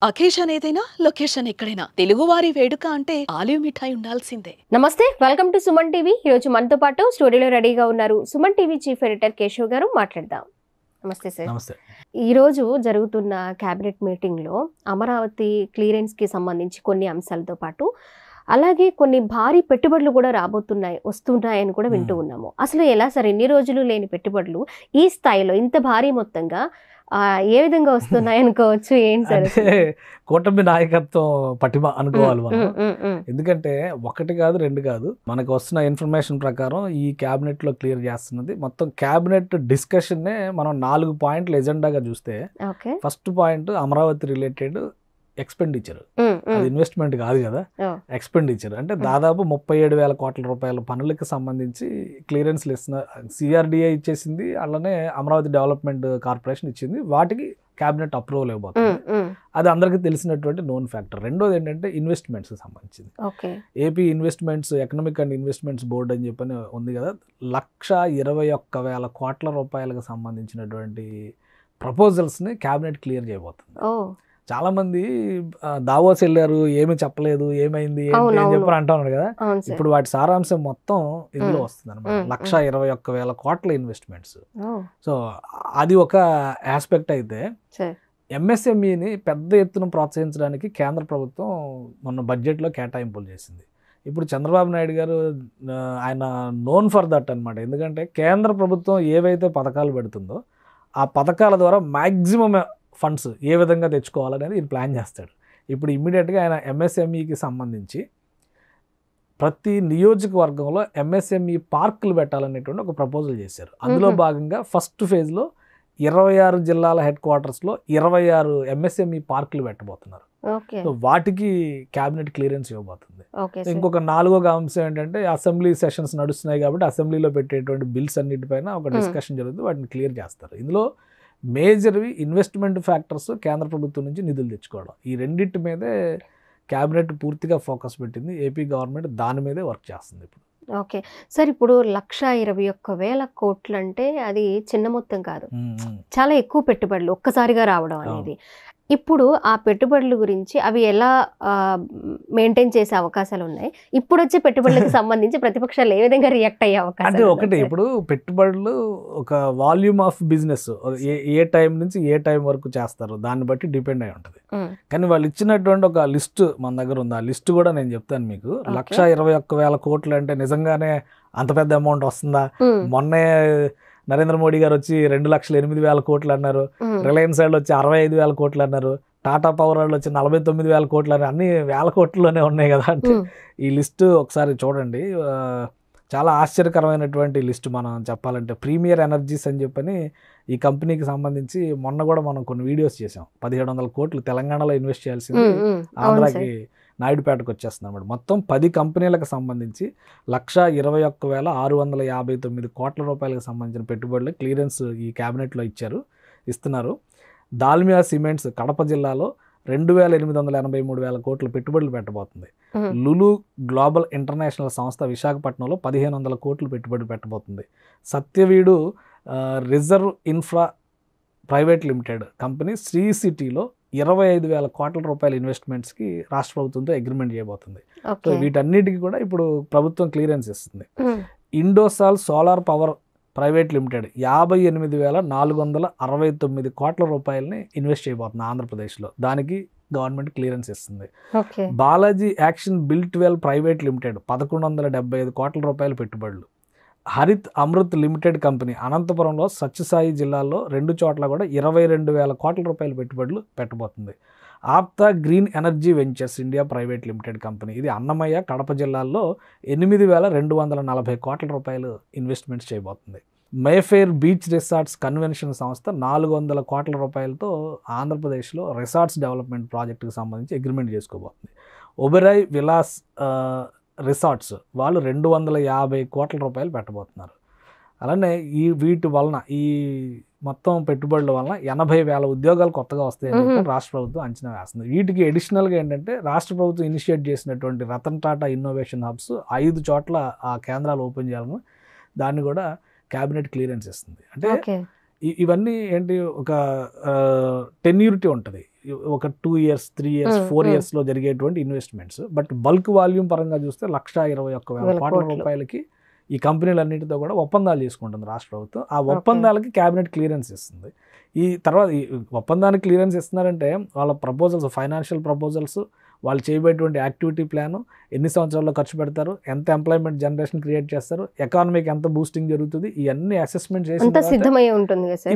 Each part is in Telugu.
అకేషన్ ఏదైనా లొకేషన్ ఎక్కడైనా తెలుగువారి వేడుక అంటే ఆలివ్ మిఠాయి ఉండాల్సిందే. నమస్తే, వెల్కమ్ టు సుమన్ టీవీ. ఈరోజు మనతో పాటు స్టూడియోలో రెడీగా ఉన్నారు Suman TV chief editor Keshav గారు. మాట్లాడదాం. నమస్తే సార్. నమస్తే. ఈరోజు జరుగుతున్న క్యాబినెట్ మీటింగ్లో అమరావతి క్లియరెన్స్కి సంబంధించి కొన్ని అంశాలతో పాటు అలాగే కొన్ని భారీ పెట్టుబడులు కూడా వస్తున్నాయని కూడా వింటూ ఉన్నాము. అసలు ఎలా సార్ ఇన్ని రోజులు లేని పెట్టుబడులు ఈ స్థాయిలో ఇంత భారీ మొత్తంగా ఏ విధంగా వస్తున్నాయి అనుకోవచ్చు? ఏంటి సార్? అంటే కూటమి నాయకత్వం పటిమ అనుకోవాలి మనం. ఎందుకంటే ఒకటి కాదు రెండు కాదు, మనకు వస్తున్న ఇన్ఫర్మేషన్ ప్రకారం ఈ క్యాబినెట్ లో క్లియర్ చేస్తున్నది మొత్తం క్యాబినెట్ డిస్కషన్ నే మనం 4 పాయింట్లు ఎజెండాగా చూస్తే, first point Amaravati related expenditure. అది ఇన్వెస్ట్మెంట్ కాదు కదా, ఎక్స్పెండిచర్ అంటే దాదాపు 37,000 కోట్ల రూపాయల పనులకు సంబంధించి క్లియరెన్స్లు ఇస్తున్న సిఆర్డిఏ ఇచ్చేసింది, అలానే అమరావతి డెవలప్మెంట్ కార్పొరేషన్ ఇచ్చింది. వాటికి క్యాబినెట్ అప్రూవల్ ఇవ్వబోతుంది. అది అందరికీ తెలిసినటువంటి నోన్ ఫ్యాక్టర్. రెండోది ఏంటంటే ఇన్వెస్ట్మెంట్స్ సంబంధించింది. AP investments economic and investments board అని చెప్పని ఉంది కదా, 121,000 కోట్ల రూపాయలకు సంబంధించినటువంటి ప్రపోజల్స్ని క్యాబినెట్ క్లియర్ చేయబోతుంది. చాలా మంది దావోస్ వెళ్ళారు, ఏమి చెప్పలేదు, ఏమైంది అని చెప్పని అంటా ఉన్నారు కదా. ఇప్పుడు వాటి సారాంశం మొత్తం ఇందులో వస్తుంది అనమాట. 121,000 కోట్ల ఇన్వెస్ట్మెంట్స్. సో అది ఒక ఆస్పెక్ట్. అయితే ఎంఎస్ఎంఈని పెద్ద ఎత్తున ప్రోత్సహించడానికి కేంద్ర ప్రభుత్వం మొన్న బడ్జెట్లో కేటాయింపులు చేసింది. ఇప్పుడు చంద్రబాబు నాయుడు గారు ఆయన నోన్ ఫర్ దట్ అనమాట. ఎందుకంటే కేంద్ర ప్రభుత్వం ఏవైతే పథకాలు పెడుతుందో ఆ పథకాల ద్వారా మ్యాక్సిమం ఫండ్స్ ఏ విధంగా తెచ్చుకోవాలనేది ఈయన ప్లాన్ చేస్తాడు. ఇప్పుడు ఇమ్మీడియట్గా ఆయన ఎంఎస్ఎంఈకి సంబంధించి ప్రతి నియోజకవర్గంలో ఎంఎస్ఎంఈ పార్కులు పెట్టాలనేటువంటి ఒక ప్రపోజల్ చేశారు. అందులో భాగంగా ఫస్ట్ ఫేజ్లో 26 జిల్లాల హెడ్ క్వార్టర్స్లో 26 ఎంఎస్ఎంఈ పార్కులు పెట్టబోతున్నారు. సో వాటికి క్యాబినెట్ క్లియరెన్స్ ఇవ్వబోతుంది. ఇంకొక 4వ అంశం ఏంటంటే అసెంబ్లీ సెషన్స్ నడుస్తున్నాయి కాబట్టి అసెంబ్లీలో పెట్టేటువంటి బిల్స్ అన్నిటిపైన ఒక డిస్కషన్ జరుగుతుంది, వాటిని క్లియర్ చేస్తారు. ఇందులో మేజర్వి ఇన్వెస్ట్మెంట్ ఫ్యాక్టర్స్ కేంద్ర ప్రభుత్వం నుంచి నిధులు తెచ్చుకోవడం, ఈ రెండింటి మీదే క్యాబినెట్ పూర్తిగా ఫోకస్ పెట్టింది. ఏపీ గవర్నమెంట్ దాని మీదే వర్క్ చేస్తుంది ఇప్పుడు. ఓకే సార్, ఇప్పుడు 121,000 కోట్లు అంటే అది చిన్న మొత్తం కాదు, చాలా ఎక్కువ పెట్టుబడులు ఒక్కసారిగా రావడం అనేది. ఇప్పుడు ఆ పెట్టుబడుల గురించి అవి ఎలా మెయింటైన్ చేసే అవకాశాలు ఉన్నాయి? ఇప్పుడు వచ్చే పెట్టుబడులకు సంబంధించి ప్రతిపక్షాలు ఏ విధంగా రియాక్ట్ అయ్యే అవకాశం? అంటే ఒకటి, ఇప్పుడు పెట్టుబడులు ఒక volume of business A time నుంచి ఏ టైం వరకు చేస్తారు దాన్ని బట్టి డిపెండ్ అయి ఉంటుంది. కానీ వాళ్ళు ఇచ్చినటువంటి ఒక లిస్ట్ మన దగ్గర ఉంది. ఆ లిస్ట్ కూడా నేను చెప్తాను మీకు. 121,000 కోట్లు అంటే నిజంగానే అంత పెద్ద అమౌంట్ వస్తుందా? మొన్నే నరేంద్ర మోడీ గారు వచ్చి 2,08,000 కోట్లు అన్నారు, రిలయన్స్ వాళ్ళు వచ్చి 65,000 కోట్లు అన్నారు, టాటా పవర్ వాళ్ళు వచ్చి 49,000 కోట్లు అన్నారు. అన్ని వేల కోట్లలోనే ఉన్నాయి కదా. అంటే ఈ లిస్టు ఒకసారి చూడండి, చాలా ఆశ్చర్యకరమైనటువంటి లిస్ట్. మనం చెప్పాలంటే ప్రీమియర్ ఎనర్జీస్ అని చెప్పని ఈ కంపెనీకి సంబంధించి మొన్న కూడా మనం కొన్ని వీడియోస్ చేసాం. 1,700 కోట్లు తెలంగాణలో ఇన్వెస్ట్ చేయాల్సింది ఆంధ్రాకి నాయుడుపేటకు వచ్చేస్తుంది అన్నమాట. మొత్తం 10 కంపెనీలకు సంబంధించి 121,659 కోట్ల రూపాయలకు సంబంధించిన పెట్టుబడులు క్లియరెన్స్ ఈ క్యాబినెట్లో ఇస్తున్నారు. దాల్మియా సిమెంట్స్ కడప జిల్లాలో 2,883,000 కోట్ల పెట్టుబడులు పెట్టబోతుంది. లులు గ్లోబల్ ఇంటర్నేషనల్ సంస్థ విశాఖపట్నంలో 1,500 కోట్లు పెట్టుబడి పెట్టబోతుంది. Satyavedu reserve infra private limited company Sri సిటీలో 25,000 కోట్ల రూపాయల ఇన్వెస్ట్మెంట్స్కి రాష్ట్ర ప్రభుత్వంతో అగ్రిమెంట్ చేయబోతుంది. సో వీటన్నిటికీ కూడా ఇప్పుడు ప్రభుత్వం క్లియరెన్స్ ఇస్తుంది. Indosol solar power private limited 58,469 కోట్ల రూపాయలని ఇన్వెస్ట్ చేయబోతుంది ఆంధ్రప్రదేశ్లో. దానికి గవర్నమెంట్ క్లియరెన్స్ ఇస్తుంది. Balaji action built well private limited 1,175 కోట్ల రూపాయల పెట్టుబడులు. హరిత్ అమృత్ లిమిటెడ్ కంపెనీ అనంతపురంలో సత్యసాయి జిల్లాలో 2 చోట్ల కూడా 22,000 కోట్ల రూపాయల పెట్టుబడులు పెట్టబోతుంది. ఆప్తా green energy ventures India private limited company, ఇది అన్నమయ్య కడప జిల్లాల్లో 8,240 కోట్ల రూపాయలు ఇన్వెస్ట్మెంట్స్ చేయబోతుంది. మేఫేర్ బీచ్ రిసార్ట్స్ కన్వెన్షన్ సంస్థ 400 కోట్ల రూపాయలతో ఆంధ్రప్రదేశ్లో రిసార్ట్స్ డెవలప్మెంట్ ప్రాజెక్టుకు సంబంధించి అగ్రిమెంట్ చేసుకోబోతుంది. ఒబెరాయ్ విలాస్ రిసార్ట్స్ వాళ్ళు 250 కోట్ల రూపాయలు పెట్టబోతున్నారు. అలానే వీటి వలన ఈ మొత్తం పెట్టుబడుల వలన 80,000 ఉద్యోగాలు కొత్తగా వస్తాయని రాష్ట్ర ప్రభుత్వం అంచనా వేస్తుంది. వీటికి అడిషనల్గా ఏంటంటే రాష్ట్ర ప్రభుత్వం ఇనిషియేట్ చేసినటువంటి రతన్ టాటా ఇన్నోవేషన్ హబ్స్ 5 చోట్ల ఆ కేంద్రాలు ఓపెన్ చేయాలని దాన్ని కూడా క్యాబినెట్ క్లియరెన్స్ ఇస్తుంది. అంటే ఇవన్నీ ఏంటి, ఒక టెన్యూరిటీ ఉంటుంది. ఒక 2 years 3 years 4 years లో జరిగేటువంటి ఇన్వెస్ట్మెంట్స్. బట్ బల్క్ వాల్యూమ్ పరంగా చూస్తే 1,21,000 కోట్ల రూపాయలకి ఈ కంపెనీలన్నింటితో కూడా ఒప్పందాలు చేసుకుంటుంది రాష్ట్ర ప్రభుత్వం. ఆ ఒప్పందాలకి క్యాబినెట్ క్లియరెన్స్ ఇస్తుంది. ఈ తర్వాత ఈ ఒప్పందానికి క్లియరెన్స్ ఇస్తున్నారంటే వాళ్ళ ప్రపోజల్స్, ఫైనాన్షియల్ ప్రపోజల్స్, వాళ్ళు చేయబోయేటువంటి యాక్టివిటీ ప్లాన్, ఎన్ని సంవత్సరాల్లో ఖర్చు పెడతారు, ఎంత ఎంప్లాయ్మెంట్ జనరేషన్ క్రియేట్ చేస్తారు, ఎకానమీకి ఎంత బూస్టింగ్ జరుగుతుంది, ఇవన్నీ అసెస్మెంట్ చేసి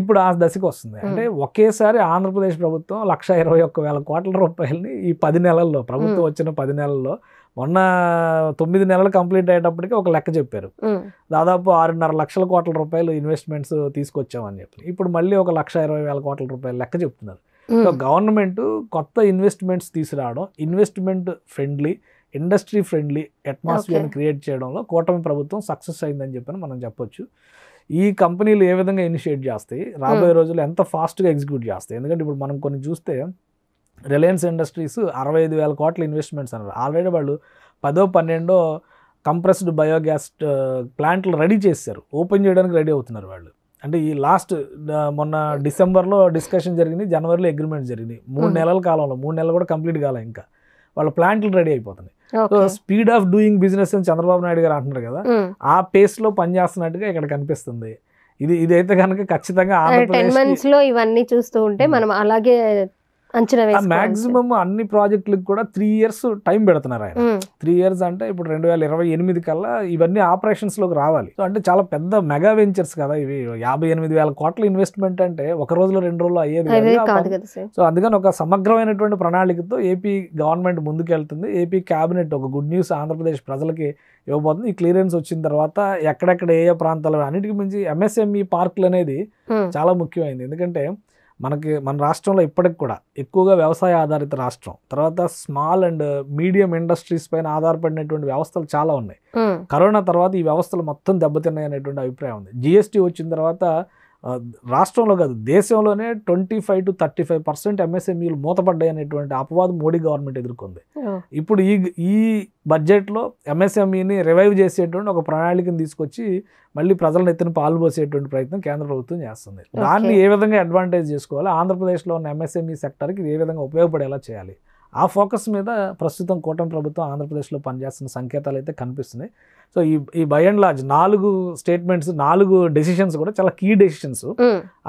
ఇప్పుడు ఆ దశకు వస్తుంది. అంటే ఒకేసారి ఆంధ్రప్రదేశ్ ప్రభుత్వం 1,21,000 కోట్ల రూపాయలని ఈ 10 నెలల్లో, ప్రభుత్వం వచ్చిన 10 నెలల్లో, మొన్న 9 నెలలు కంప్లీట్ అయ్యేటప్పటికి ఒక లెక్క చెప్పారు, దాదాపు 6.5 లక్షల కోట్ల రూపాయలు ఇన్వెస్ట్మెంట్స్ తీసుకొచ్చామని చెప్పి. ఇప్పుడు మళ్ళీ ఒక 1,20,000 కోట్ల రూపాయలు లెక్క చెప్తున్నారు. సో గవర్నమెంట్ కొత్త ఇన్వెస్ట్మెంట్స్ తీసుకురావడం, ఇన్వెస్ట్మెంట్ ఫ్రెండ్లీ, ఇండస్ట్రీ ఫ్రెండ్లీ అట్మాస్ఫియర్ని క్రియేట్ చేయడంలో కూటమి ప్రభుత్వం సక్సెస్ అయిందని చెప్పని మనం చెప్పొచ్చు. ఈ కంపెనీలు ఏ విధంగా ఇనిషియేట్ చేస్తాయి, రాబోయే రోజుల్లో ఎంత ఫాస్ట్గా ఎగ్జిక్యూట్ చేస్తాయి. ఎందుకంటే ఇప్పుడు మనం కొన్ని చూస్తే రిలయన్స్ ఇండస్ట్రీస్ 65,000 కోట్ల ఇన్వెస్ట్మెంట్స్ అన్నారు. ఆల్రెడీ వాళ్ళు 10-12 కంప్రెస్డ్ బయోగ్యాస్ ప్లాంట్లు రెడీ చేశారు, ఓపెన్ చేయడానికి రెడీ అవుతున్నారు వాళ్ళు. అంటే ఈ లాస్ట్ మొన్న డిసెంబర్లో డిస్కషన్ జరిగింది, జనవరిలో అగ్రిమెంట్ జరిగింది. 3 నెలల కాలంలో, 3 నెలలు కూడా కంప్లీట్ కాలే, ఇంకా వాళ్ళ ప్లాంట్లు రెడీ అయిపోతున్నాయి. So speed of doing business అని చంద్రబాబు నాయుడు గారు అంటున్నారు కదా, ఆ పేస్లో పనిచేస్తున్నట్టుగా ఇక్కడ కనిపిస్తుంది. ఇదైతే కనుక ఖచ్చితంగా ఆంధ్రప్రదేశ్ ఇవన్నీ చూస్తూ ఉంటే మనం అలాగే మాక్సిమం అన్ని ప్రాజెక్టులకు కూడా 3 years టైం పెడుతున్నారు ఆయన. 3 years అంటే ఇప్పుడు 2028 కల్లా ఇవన్నీ ఆపరేషన్స్ లోకి రావాలి. సో అంటే చాలా పెద్ద మెగా వెంచర్స్ కదా ఇవి. 58,000 కోట్ల ఇన్వెస్ట్మెంట్ అంటే ఒక రోజులో 2 రోజుల్లో అయ్యేది కాదు. సో అందుకని ఒక సమగ్రమైనటువంటి ప్రణాళికతో ఏపీ గవర్నమెంట్ ముందుకెళ్తుంది. ఏపీ క్యాబినెట్ ఒక గుడ్ న్యూస్ ఆంధ్రప్రదేశ్ ప్రజలకి ఇవ్వబోతుంది. ఈ క్లియరెన్స్ వచ్చిన తర్వాత ఎక్కడెక్కడ ఏ ప్రాంతాలు, అన్నిటికీ మించి ఎంఎస్ఎంఈ పార్కులు అనేది చాలా ముఖ్యమైనది. ఎందుకంటే మన రాష్ట్రంలో ఇప్పటికి కూడా ఎక్కువగా వ్యవసాయ ఆధారిత రాష్ట్రం, తర్వాత స్మాల్ అండ్ మీడియం ఇండస్ట్రీస్ పైన ఆధారపడినటువంటి వ్యవస్థలు చాలా ఉన్నాయి. కరోనా తర్వాత ఈ వ్యవస్థలు మొత్తం దెబ్బతిన్నాయి అనేటువంటి అభిప్రాయం ఉంది. జిఎస్టీ వచ్చిన తర్వాత రాష్ట్రంలో కాదు దేశంలోనే 25-35% ఎంఎస్ఎంఈలు మూతపడ్డాయి అనేటువంటి అపవాదం మోడీ గవర్నమెంట్ ఎదుర్కొంది. ఇప్పుడు ఈ బడ్జెట్లో ఎంఎస్ఎంఈని రివైవ్ చేసేటువంటి ఒక ప్రణాళికను తీసుకొచ్చి మళ్ళీ ప్రజలను ఎత్తున పాలు పోసేటువంటి ప్రయత్నం కేంద్ర ప్రభుత్వం చేస్తుంది. దాన్ని ఏ విధంగా అడ్వాంటేజ్ చేసుకోవాలి, ఆంధ్రప్రదేశ్లో ఉన్న ఎంఎస్ఎంఈ సెక్టర్కి ఏ విధంగా ఉపయోగపడేలా చేయాలి, ఆ ఫోకస్ మీద ప్రస్తుతం కూటమి ప్రభుత్వం ఆంధ్రప్రదేశ్లో పనిచేస్తున్న సంకేతాలు అయితే కనిపిస్తున్నాయి. సో ఈ by and large 4 statements, 4 decisions కూడా చాలా కీ డెసిషన్స్,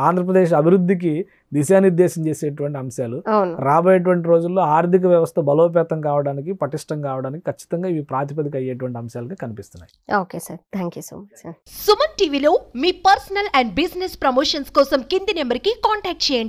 ఆంధ్రప్రదేశ్ అభివృద్ధికి దిశానిర్దేశం చేసేటువంటి అంశాలు. రాబోయేటువంటి రోజుల్లో ఆర్థిక వ్యవస్థ బలోపేతం కావడానికి, పటిష్టం కావడానికి ఖచ్చితంగా ఇవి ప్రాతిపదిక అయ్యేటువంటి అంశాలుగా కనిపిస్తున్నాయి. Okay sir, thank you so much sir. Suman టీవీలో మీ పర్సనల్ అండ్ బిజినెస్ ప్రమోషన్స్ కోసం కింది నెంబర్కి కాంటాక్ట్ చేయండి.